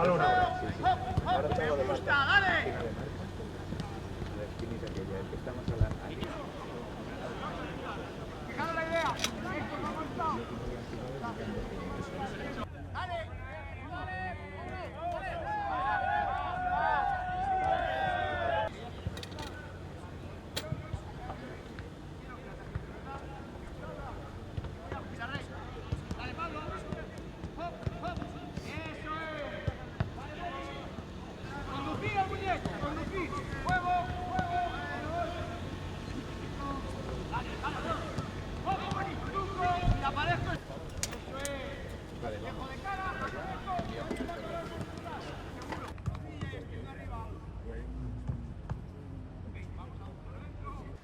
balón ahora. Me gusta, dale. Fijad la idea.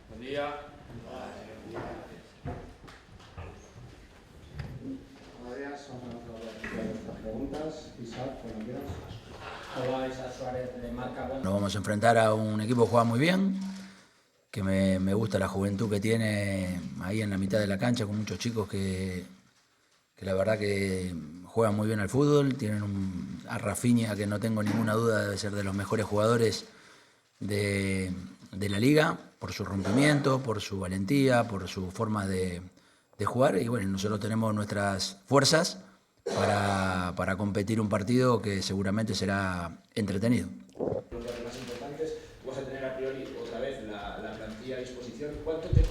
Buen día. Buenos días, vamos a hacer las preguntas. Isaac, cuando quieras. Hola, Isaac Suárez de Marca. Nos vamos a enfrentar a un equipo que juega muy bien, que me gusta la juventud que tiene ahí en la mitad de la cancha, con muchos chicos que la verdad que juegan muy bien al fútbol. Tienen a Rafinha, que no tengo ninguna duda debe ser de los mejores jugadores de la liga, por su rompimiento, por su valentía, por su forma de jugar. Y bueno, nosotros tenemos nuestras fuerzas para competir un partido que seguramente será entretenido. Los más importantes, vas a tener a priori otra vez la plantilla a disposición.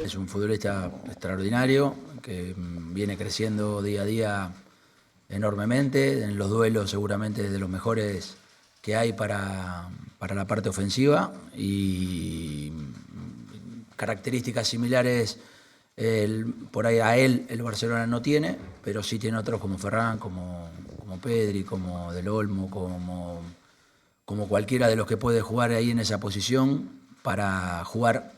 Es un futbolista extraordinario que viene creciendo día a día enormemente. En los duelos seguramente de los mejores que hay para la parte ofensiva, y características similares por ahí a él el Barcelona no tiene, pero sí tiene otros como Ferran, como Pedri, como Del Olmo, como cualquiera de los que puede jugar ahí en esa posición, para jugar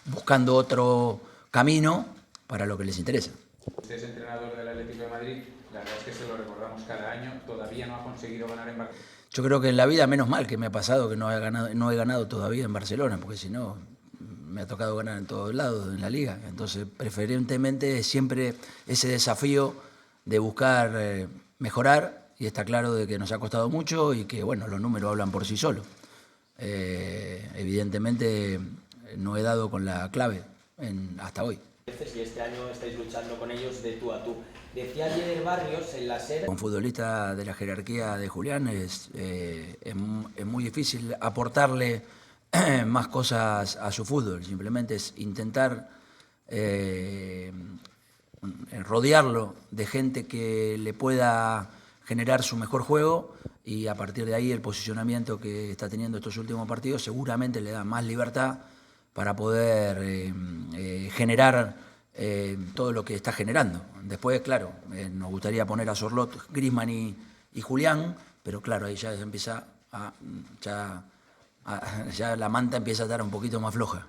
buscando otro camino para lo que les interesa. Usted es entrenador del Atlético de Madrid, la verdad es que se lo recordamos cada año, todavía no ha conseguido ganar en Barcelona. Yo creo que en la vida, menos mal que me ha pasado que no he ganado todavía en Barcelona, porque si no me ha tocado ganar en todos lados en la liga. Entonces, preferentemente siempre ese desafío de buscar mejorar, y está claro de que nos ha costado mucho y que bueno, los números hablan por sí solos. Evidentemente no he dado con la clave hasta hoy. Y este año estáis luchando con ellos de tú a tú. Decía ayer Barrios en la SER. Un futbolista de la jerarquía de Julián es muy difícil aportarle más cosas a su fútbol. Simplemente es intentar rodearlo de gente que le pueda generar su mejor juego, y a partir de ahí el posicionamiento que está teniendo estos últimos partidos seguramente le da más libertad para poder generar todo lo que está generando. Después, claro, nos gustaría poner a Sorloth, Griezmann y Julián, pero claro, ahí ya empieza ya la manta empieza a estar un poquito más floja.